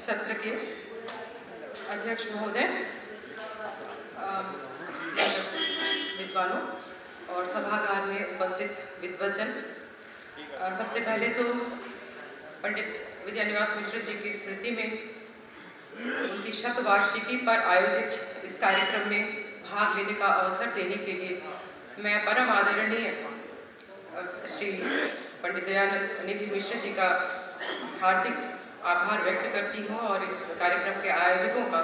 सत्र के अध्यक्ष महोदय, विद्वानों और सभागार में उपस्थित विद्वजन, सबसे पहले तो पंडित विद्यानिवास मिश्र जी की स्मृति में उनकी शतवार्षिकी पर आयोजित इस कार्यक्रम में भाग लेने का अवसर देने के लिए मैं परम आदरणीय श्री पंडित दयानंद निधि मिश्र जी का हार्दिक आभार व्यक्त करती हूँ और इस कार्यक्रम के आयोजकों का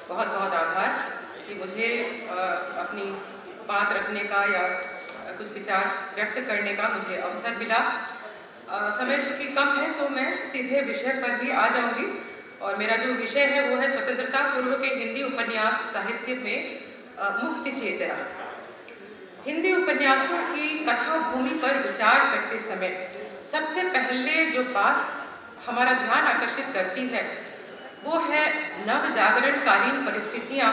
बहुत बहुत आभार कि मुझे अपनी बात रखने का या कुछ विचार व्यक्त करने का मुझे अवसर मिला। समय चूँकि कम है तो मैं सीधे विषय पर ही आ जाऊंगी और मेरा जो विषय है वो है स्वतंत्रता पूर्व के हिंदी उपन्यास साहित्य में मुक्ति चेतना। हिंदी उपन्यासों की कथा भूमि पर विचार करते समय सबसे पहले जो बात हमारा ध्यान आकर्षित करती है वो है नव जागरणकालीन परिस्थितियाँ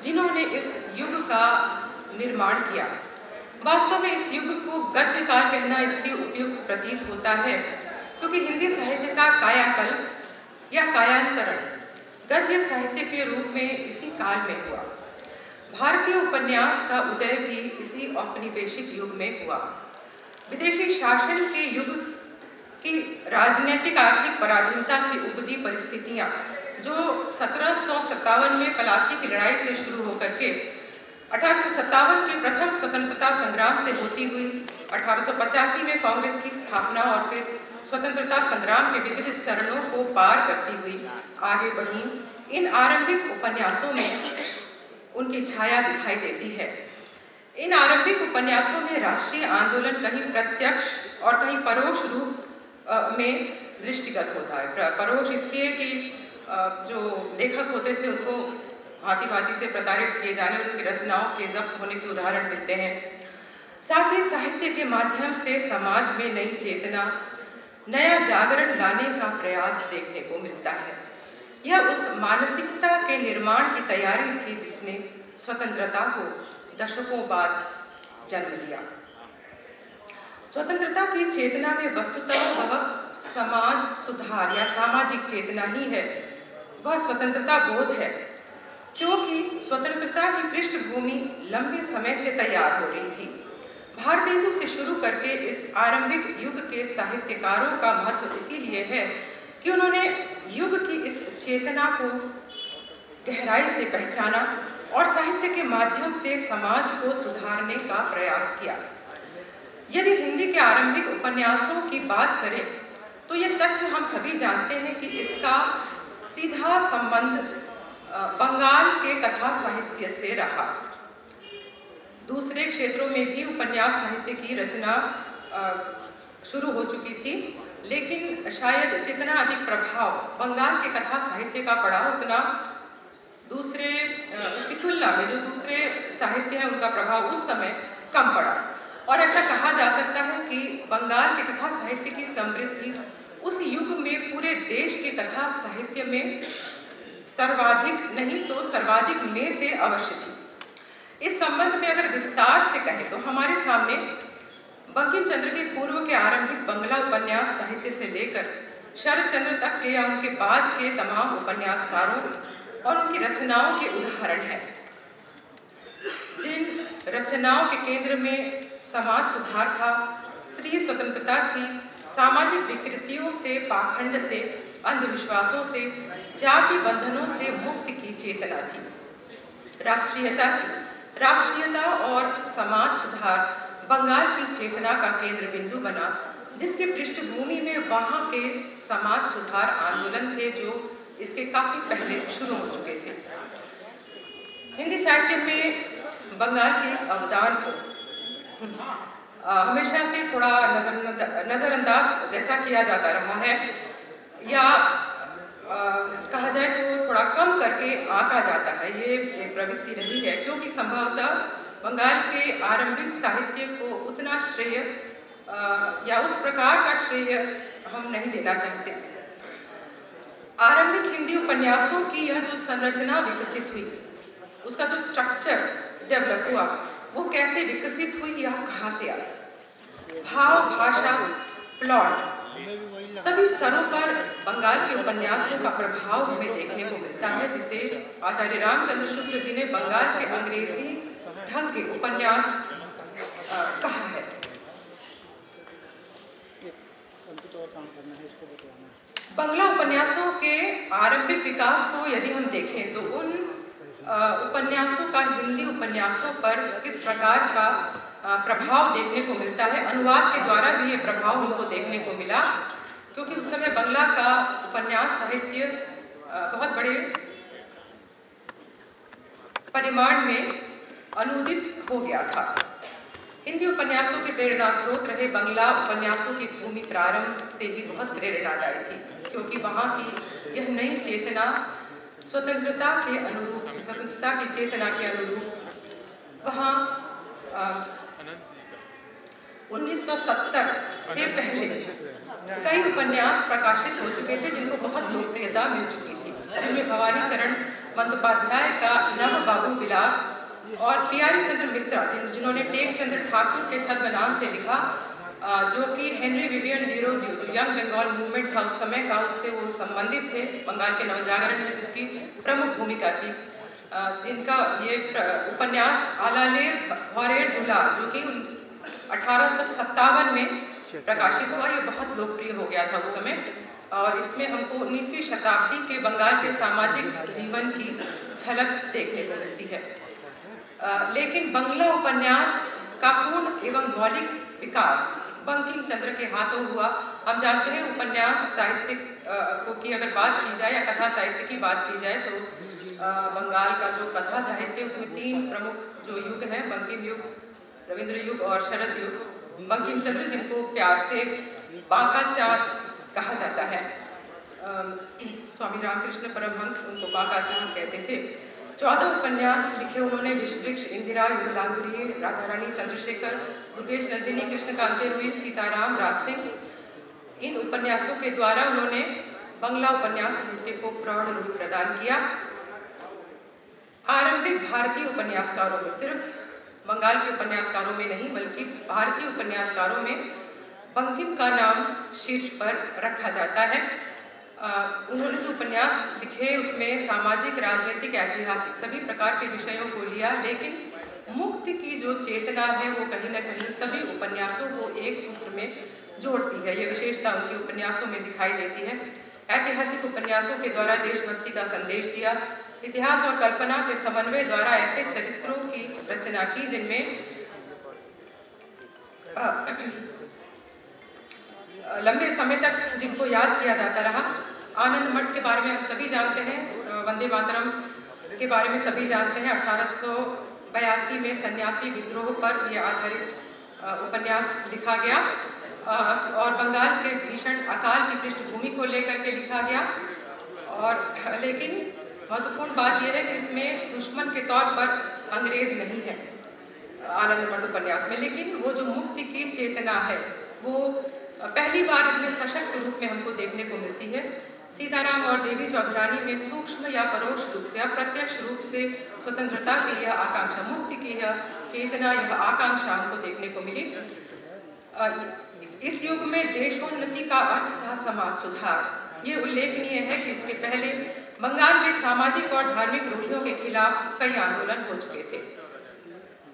जिन्होंने इस युग का निर्माण किया। वास्तव में इस युग को गद्य काल कहना इसलिए उपयुक्त प्रतीत होता है क्योंकि हिंदी साहित्य का कायाकल्प या कायांतरण गद्य साहित्य के रूप में इसी काल में हुआ। भारतीय उपन्यास का उदय भी इसी औपनिवेशिक युग में हुआ। विदेशी शासन के युग की राजनीतिक आर्थिक पराधीनता से उपजी परिस्थितियां जो 1757 में पलासी की लड़ाई से शुरू होकर के 1857 के प्रथम स्वतंत्रता संग्राम से होती हुई 1885 में कांग्रेस की स्थापना और फिर स्वतंत्रता संग्राम के विविध चरणों को पार करती हुई आगे बढ़ी। इन आरंभिक उपन्यासों में उनकी छाया दिखाई देती है। इन आरंभिक उपन्यासों में राष्ट्रीय आंदोलन कहीं प्रत्यक्ष और कहीं परोक्ष रूप में दृष्टिगत होता है। परोक्ष इसलिए कि जो लेखक होते थे उनको भांति भांति से प्रताड़ित किए जाने, उनकी रचनाओं के जब्त होने के उदाहरण मिलते हैं। साथ ही साहित्य के माध्यम से समाज में नई चेतना, नया जागरण लाने का प्रयास देखने को मिलता है। यह उस मानसिकता के निर्माण की तैयारी थी जिसने स्वतंत्रता को दशकों बाद जन्म दिया। स्वतंत्रता की चेतना में वस्तुतः वह समाज सुधार या सामाजिक चेतना ही है, वह स्वतंत्रता बोध है, क्योंकि स्वतंत्रता की पृष्ठभूमि लंबे समय से तैयार हो रही थी। भारतेंदु से शुरू करके इस आरंभिक युग के साहित्यकारों का महत्व इसीलिए है कि उन्होंने युग की इस चेतना को गहराई से पहचाना और साहित्य के माध्यम से समाज को सुधारने का प्रयास किया। यदि हिंदी के आरंभिक उपन्यासों की बात करें तो ये तथ्य हम सभी जानते हैं कि इसका सीधा संबंध बंगाल के कथा साहित्य से रहा। दूसरे क्षेत्रों में भी उपन्यास साहित्य की रचना शुरू हो चुकी थी, लेकिन शायद जितना अधिक प्रभाव बंगाल के कथा साहित्य का पड़ा उतना दूसरे उसकी तुलना में जो दूसरे साहित्य हैं उनका प्रभाव उस समय कम पड़ा। और ऐसा कहा जा सकता है कि बंगाल के कथा साहित्य की समृद्धि उस युग में पूरे देश के कथा साहित्य में सर्वाधिक नहीं तो सर्वाधिक में से अवश्य थी। इस संबंध में अगर विस्तार से कहें तो हमारे सामने बंकिम चंद्र के पूर्व के आरंभिक बंगला उपन्यास साहित्य से लेकर शरद चंद्र तक के या उनके बाद के तमाम उपन्यासकारों और उनकी रचनाओं के उदाहरण हैं। जिन रचनाओं के केंद्र में समाज सुधार था, स्त्री स्वतंत्रता थी, सामाजिक विकृतियों से, पाखंड से, अंधविश्वासों से, जाति बंधनों से मुक्ति की चेतना थी, राष्ट्रीयता थी। राष्ट्रीयता और समाज सुधार बंगाल की चेतना का केंद्र बिंदु बना, जिसके पृष्ठभूमि में वहाँ के समाज सुधार आंदोलन थे जो इसके काफी पहले शुरू हो चुके थे। हिंदी साहित्य में बंगाल के इस अवदान को हमेशा से थोड़ा नज़रअंदाज जैसा किया जाता रहा है या कहा जाए तो थोड़ा कम करके आंका जाता है। ये एक प्रवृत्ति रही है क्योंकि संभवतः बंगाल के आरंभिक साहित्य को उतना श्रेय या उस प्रकार का श्रेय हम नहीं देना चाहते। आरंभिक हिंदी उपन्यासों की यह जो संरचना विकसित हुई, उसका जो स्ट्रक्चर डेवलप हुआ, वो कैसे विकसित हुई या कहाँ से आया। भाव, भाषा, प्लॉट सभी स्तरों पर बंगाल के उपन्यासों का प्रभाव हमें देखने को मिलता है, जिसे आचार्य रामचंद्र शुक्ल जी ने बंगाल के अंग्रेजी ढंग के उपन्यास कहा है। बंगला उपन्यासों के आरंभिक विकास को यदि हम देखें तो उन उपन्यासों का हिंदी उपन्यासों पर किस प्रकार का प्रभाव देखने को मिलता है। अनुवाद के द्वारा भी ये प्रभाव उनको देखने को मिला, क्योंकि उस समय बंगला का उपन्यास साहित्य बहुत बड़े परिमाण में अनुदित हो गया था। हिंदी उपन्यासों के प्रेरणा स्रोत रहे बंगला उपन्यासों की भूमि प्रारंभ से ही बहुत प्रेरणादायी थी, क्योंकि वहाँ की यह नई चेतना स्वतंत्रता के अनुरूप, स्वतंत्रता की चेतना के अनुरूप वहाँ 1970 से पहले कई उपन्यास प्रकाशित हो चुके थे जिनको बहुत लोकप्रियता मिल चुकी थी, जिनमें भवानी चरण बंदोपाध्याय का नव बाबू विलास और प्यारी चंद्र मित्रा जिन्होंने टेक चंद्र ठाकुर के छद्म नाम से लिखा, जो कि हेनरी विवियन डिरोजियो जो यंग बंगाल मूवमेंट था उस समय का, उससे वो संबंधित थे, बंगाल के नवजागरण में जिसकी प्रमुख भूमिका थी, जिनका ये उपन्यास आलालेर भौरेर दुला जो कि 1857 में प्रकाशित हुआ, ये बहुत लोकप्रिय हो गया था उस समय। और इसमें हमको 19वीं शताब्दी के बंगाल के सामाजिक जीवन की झलक देखने को मिलती है। लेकिन बंगला उपन्यास का पूर्ण एवं मौलिक विकास बंकिम चंद्र के हाथों हुआ। हम जानते हैं उपन्यास साहित्य को की अगर बात की जाए या कथा साहित्य की बात की जाए तो बंगाल का जो कथा साहित्य उसमें 3 प्रमुख जो युग हैं, बंकिम युग, रविंद्र युग और शरद युग। बंकिम चंद्र जिनको प्यार से बांका चाँद कहा जाता है, स्वामी रामकृष्ण परमहंस उनको बांका चाँद कहते थे। 14 उपन्यास लिखे उन्होंने, विश्ववृक्ष, इंदिरा, युगलांगुरी, राधा रानी, चंद्रशेखर, दुर्गेश नंदिनी, कृष्णकांते रुई, सीताराम, राज सिंह। इन उपन्यासों के द्वारा उन्होंने बंगला उपन्यास साहित्य को प्रौढ़ रूप प्रदान किया। आरंभिक भारतीय उपन्यासकारों में, सिर्फ बंगाल के उपन्यासकारों में नहीं बल्कि भारतीय उपन्यासकारों में बंकिम का नाम शीर्ष पर रखा जाता है। उन्होंने जो उपन्यास लिखे उसमें सामाजिक, राजनीतिक, ऐतिहासिक सभी प्रकार के विषयों को लिया, लेकिन मुक्ति की जो चेतना है वो कहीं न कहीं सभी उपन्यासों को एक सूत्र में जोड़ती है। ये विशेषता उनके उपन्यासों में दिखाई देती है। ऐतिहासिक उपन्यासों के द्वारा देशभक्ति का संदेश दिया, इतिहास और कल्पना के समन्वय द्वारा ऐसे चरित्रों की रचना की जिनमें लंबे समय तक जिनको याद किया जाता रहा। आनंद मठ के बारे में हम सभी जानते हैं, वंदे मातरम के बारे में सभी जानते हैं। 1882 में सन्यासी विद्रोह पर यह आधारित उपन्यास लिखा गया और बंगाल के भीषण अकाल की पृष्ठभूमि को लेकर के लिखा गया। और लेकिन महत्वपूर्ण बात यह है कि इसमें दुश्मन के तौर पर अंग्रेज नहीं है आनंद मठ उपन्यास में, लेकिन वो जो मुक्ति की चेतना है वो पहली बार इतने सशक्त रूप में हमको देखने को मिलती है। सीताराम और देवी चौधरानी में सूक्ष्म या परोक्ष रूप से या प्रत्यक्ष रूप से स्वतंत्रता की यह आकांक्षा, मुक्ति की यह चेतना, यह आकांक्षा हमको देखने को मिली। इस युग में देशोन्नति का अर्थ था समाज सुधार। ये उल्लेखनीय है कि इसके पहले बंगाल में सामाजिक और धार्मिक रूढ़ियों के खिलाफ कई आंदोलन हो चुके थे।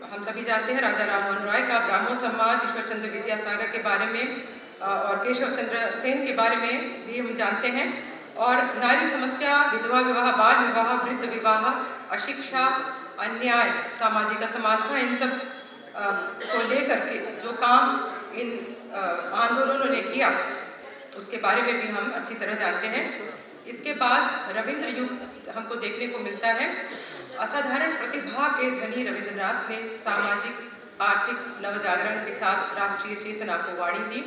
हम सभी जानते हैं राजा राममोहन रॉय का ब्राह्मण समाज, ईश्वर चंद्र विद्यासागर के बारे में और केशव चंद्र सेन के बारे में भी हम जानते हैं। और नारी समस्या, विधवा विवाह, बाल विवाह, वृद्ध विवाह, अशिक्षा, अन्याय, सामाजिक असमानता, इन सब को लेकर के जो काम इन आंदोलनों ने किया उसके बारे में भी हम अच्छी तरह जानते हैं। इसके बाद रविंद्र युग हमको देखने को मिलता है। असाधारण प्रतिभा के धनी रविंद्रनाथ ने सामाजिक, आर्थिक नवजागरण के साथ राष्ट्रीय चेतना को वाणी दी।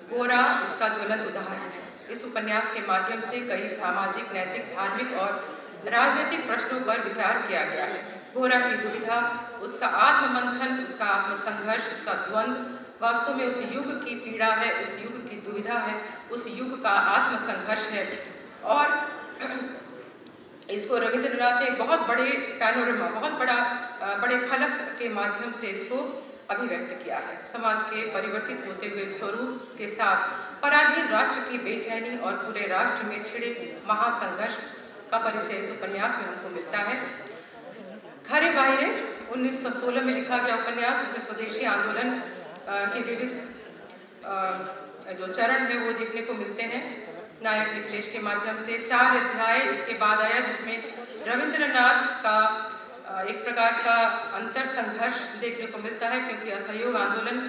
गोरा इसका ज्वलंत उदाहरण है। इस उपन्यास के माध्यम से कई सामाजिक, नैतिक, धार्मिक और राजनीतिक प्रश्नों पर विचार किया गया है। गोरा की दुविधा, उसका आत्ममंथन, उसका आत्मसंघर्ष, उसका द्वंद्व वास्तव में उस युग की पीड़ा है, उस युग की दुविधा है, उस युग का आत्मसंघर्ष है। और इसको रविंद्रनाथ ने एक बहुत बड़े पैनोरमा, बहुत बड़े फलक के माध्यम से इसको अभिव्यक्त किया है। समाज के परिवर्तित होते हुए स्वरूप के साथ पराधीन राष्ट्र की बेचैनी और पूरे राष्ट्र में छिड़े महासंघर्ष का परिचय इस उपन्यास में हमको मिलता है। घरे बाहरे 1916 में लिखा गया उपन्यास, इसमें स्वदेशी आंदोलन के विविध जो चरण है वो देखने को मिलते हैं। नायक मिथिलेश के माध्यम से 4 अध्याय इसके बाद आया, जिसमें रविंद्रनाथ का एक प्रकार का अंतर संघर्ष देखने को मिलता है, क्योंकि असहयोग आंदोलन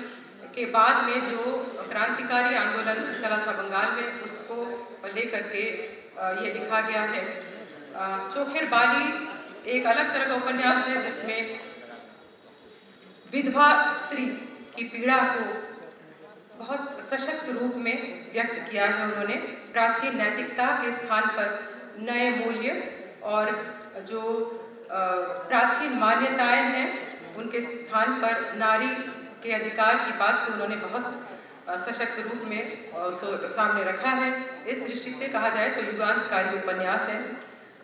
के बाद में जो क्रांतिकारी आंदोलन चला था बंगाल में, उसको लेकर के ये लिखा गया है। चोखेर बाली एक अलग तरह का उपन्यास है, जिसमें विधवा स्त्री की पीड़ा को बहुत सशक्त रूप में व्यक्त किया है उन्होंने। प्राचीन नैतिकता के स्थान पर नए मूल्य और जो प्राचीन मान्यताएं हैं उनके स्थान पर नारी के अधिकार की बात को उन्होंने बहुत सशक्त रूप में उसको सामने रखा है। इस दृष्टि से कहा जाए तो युगांतकारी उपन्यास है।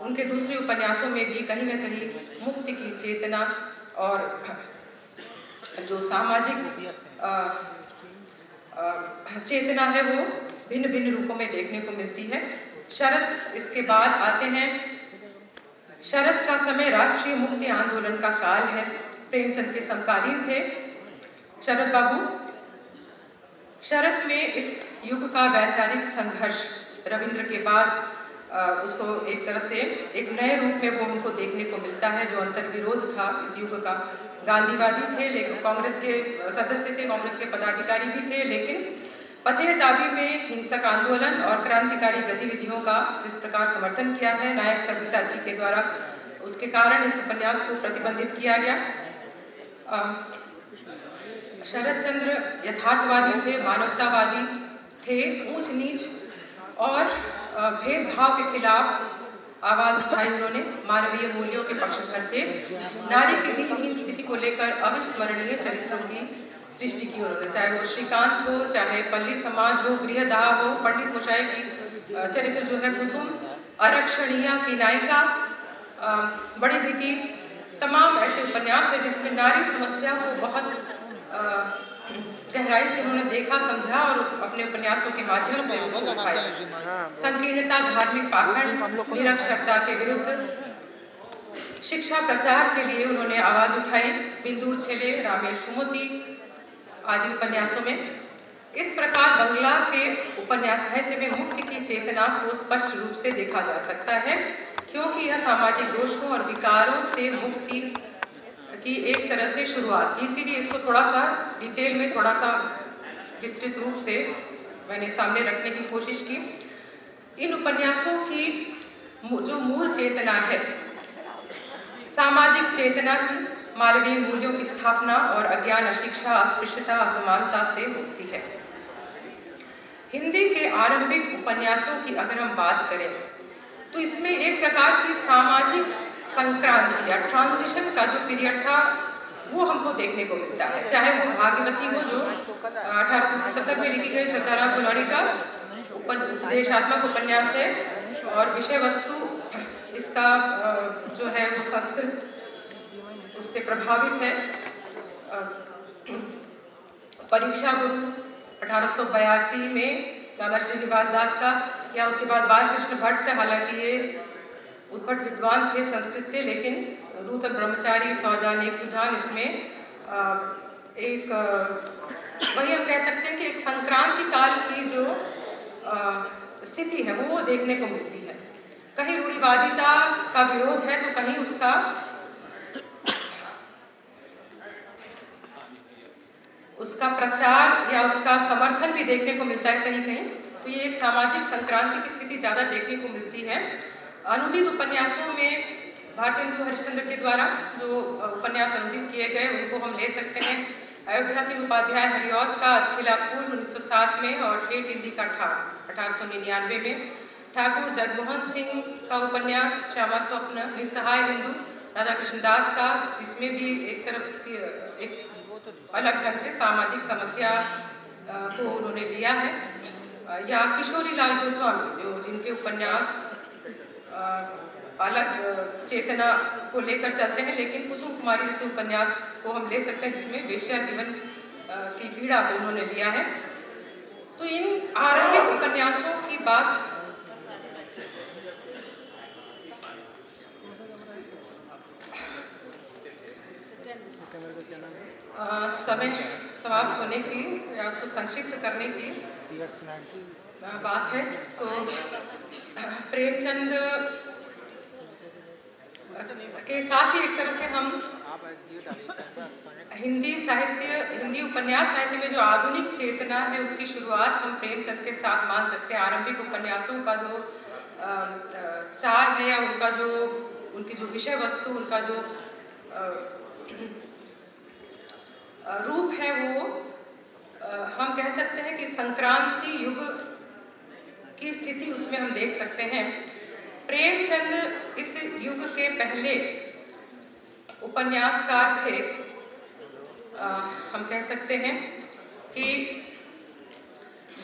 उनके दूसरे उपन्यासों में भी कहीं न कहीं मुक्ति की चेतना और जो सामाजिक चेतना है वो भिन्न भिन्न रूपों में देखने को मिलती है। शरद इसके बाद आते हैं। शरद का समय राष्ट्रीय मुक्ति आंदोलन का काल है। प्रेमचंद के समकालीन थे शरद बाबू। शरद में इस युग का वैचारिक संघर्ष रविंद्र के बाद उसको एक तरह से एक नए रूप में वो हमको देखने को मिलता है। जो अंतर्विरोध था इस युग का, गांधीवादी थे लेकिन कांग्रेस के सदस्य थे, कांग्रेस के पदाधिकारी भी थे, लेकिन पथेर दाबी में हिंसक आंदोलन और क्रांतिकारी गतिविधियों का जिस प्रकार समर्थन किया है नायक सब्यसाची के द्वारा, उसके कारण इस उपन्यास को प्रतिबंधित किया गया। शरद चंद्र यथार्थवादी थे, मानवतावादी थे, ऊंच नीच और भेदभाव के खिलाफ आवाज उठाई उन्होंने। मानवीय मूल्यों के पक्षधर थे। नारी की दीनहीन स्थिति को लेकर अविस्मरणीय चरित्रों की सृष्टि की उन्होंने, चाहे वो श्रीकांत हो, चाहे पल्ली समाज हो, गृहदाह हो, पंडित मोशाय की चरित्र जो है कुसुम, आरक्षणीय की नायिका, बड़ी दीदी, तमाम ऐसे उपन्यास है जिसमें नारी समस्या को बहुत गहराई से उन्होंने देखा, समझा और अपने उपन्यासों के माध्यम से उसको उठाया। संकीर्णता, धार्मिक पाखंड, निरक्षरता के विरुद्ध शिक्षा प्रचार के लिए उन्होंने आवाज उठाई। बिंदुर छेले, रामेश सुमति आदि उपन्यासों में। इस प्रकार बंगला के उपन्यास साहित्य में मुक्ति की चेतना को स्पष्ट रूप से देखा जा सकता है, क्योंकि यह सामाजिक दोषों और विकारों से मुक्ति की एक तरह से शुरुआत, इसीलिए इसको थोड़ा सा डिटेल में थोड़ा सा विस्तृत रूप से मैंने सामने रखने की कोशिश की। इन उपन्यासों की जो मूल चेतना है सामाजिक चेतना थी, मानवीय मूल्यों की स्थापना और अज्ञान, अशिक्षा, अस्पृश्यता, असमानता से मुक्ति है। हिंदी के आरंभिक उपन्यासों की अगर हम बात करें तो इसमें एक प्रकार की सामाजिक संक्रांति या ट्रांजिशन का जो पीरियड था वो हमको देखने को मिलता है। चाहे वो भाग्यवती हो जो 1877 में लिखी गई श्रद्धाराम फुलौरी का उपदेशात्मक उपन्यास है और विषय वस्तु इसका जो है वो संस्कृत उससे प्रभावित है। परीक्षा गुरु 1882 में दादा श्रीनिवास दास का, या उसके बाद बालकृष्ण भट्ट, हालांकि ये उत्कट विद्वान थे संस्कृत के, लेकिन रूथ ब्रह्मचारी, सौजान एक सुजान, इसमें एक वही हम कह सकते हैं कि एक संक्रांति काल की जो स्थिति है वो देखने को मिलती है। कहीं रूढ़िवादिता का विरोध है तो कहीं उसका प्रचार या उसका समर्थन भी देखने को मिलता है कहीं कहीं। तो ये एक सामाजिक संक्रांति की स्थिति ज़्यादा देखने को मिलती है। अनुदित उपन्यासों में भारतेंदु हरिश्चंद्र के द्वारा जो उपन्यास अनुदित किए गए उनको हम ले सकते हैं। अयोध्या सिंह उपाध्याय हरिऔध का खिलापुर 1907 में और ठेठ हिंदी का ठाक 1899 में। ठाकुर जगमोहन सिंह का उपन्यास श्यामा स्वप्न, निस्सहाय हिंदू राधा कृष्ण दास का, इसमें भी एक तरफ की एक अलग ढंग से सामाजिक समस्या को उन्होंने लिया है। या किशोरी लाल गोस्वामी जो जिनके उपन्यास अलग चेतना को लेकर चलते हैं, लेकिन कुसुम कुमारी जैसे उपन्यास को हम ले सकते हैं जिसमें वेश्या जीवन की पीड़ा को उन्होंने लिया है। तो इन आरंभिक उपन्यासों की बात समय समाप्त होने की या उसको संक्षिप्त करने की बात है। तो प्रेमचंद के साथ ही एक तरह से हम हिंदी उपन्यास साहित्य में जो आधुनिक चेतना है उसकी शुरुआत हम प्रेमचंद के साथ मान सकते हैं। आरंभिक उपन्यासों का जो चाल है या उनकी जो विषय वस्तु, उनका जो रूप है, वो हम कह सकते हैं कि संक्रांति युग की स्थिति उसमें हम देख सकते हैं। प्रेमचंद इस युग के पहले उपन्यासकार थे। हम कह सकते हैं कि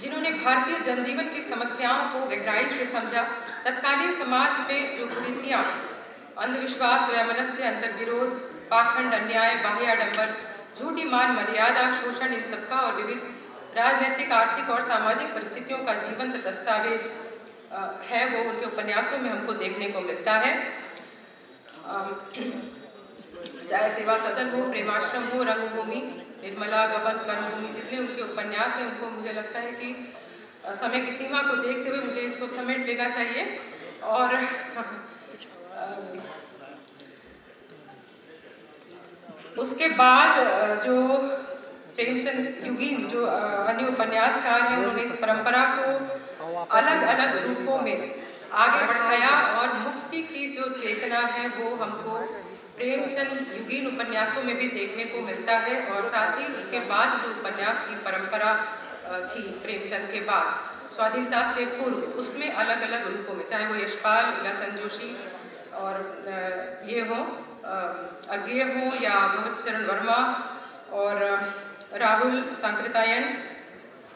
जिन्होंने भारतीय जनजीवन की समस्याओं को गहराई से समझा। तत्कालीन समाज में जो कुरीतियाँ, अंधविश्वास, वैमनस्य, अंतर्विरोध, पाखंड, अन्याय, बाह्याडंबर, झूठी मान मर्यादा, शोषण, इन सबका और विविध राजनीतिक, आर्थिक और सामाजिक परिस्थितियों का जीवंत दस्तावेज है, वो उनके उपन्यासों में हमको देखने को मिलता है। चाहे सेवा सदन हो, प्रेमाश्रम हो, रंगभूमि, निर्मला, गबन, कर्मभूमि, जितने उनके उपन्यास हैं उनको मुझे लगता है कि समय की सीमा को देखते हुए मुझे इसको समेट लेना चाहिए। और उसके बाद जो प्रेमचंद युगीन जो अन्य उपन्यासकार हैं, उन्होंने इस परंपरा को अलग अलग रूपों में आगे बढ़ाया और मुक्ति की जो चेतना है वो हमको प्रेमचंद युगीन उपन्यासों में भी देखने को मिलता है। और साथ ही उसके बाद जो उपन्यास की परंपरा थी प्रेमचंद के बाद स्वाधीनता से पूर्व, उसमें अलग अलग रूपों में, चाहे वो यशपाल, लीलाचंद जोशी और ये हो अज्ञेय हो, या भगवत शरण वर्मा और राहुल सांकृतायन,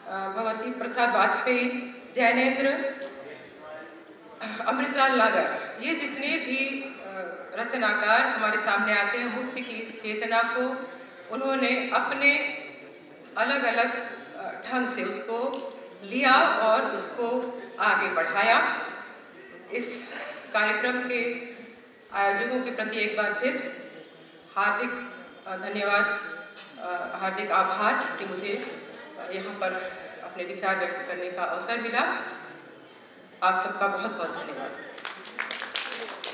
भगवती प्रसाद वाजपेयी, जैनेन्द्र, अमृतलाल नागर, ये जितने भी रचनाकार हमारे सामने आते हैं, मुक्ति की इस चेतना को उन्होंने अपने अलग अलग ढंग से उसको लिया और उसको आगे बढ़ाया। इस कार्यक्रम के आयोजकों के प्रति एक बार फिर हार्दिक धन्यवाद, हार्दिक आभार कि मुझे यहाँ पर अपने विचार व्यक्त करने का अवसर मिला। आप सबका बहुत बहुत धन्यवाद।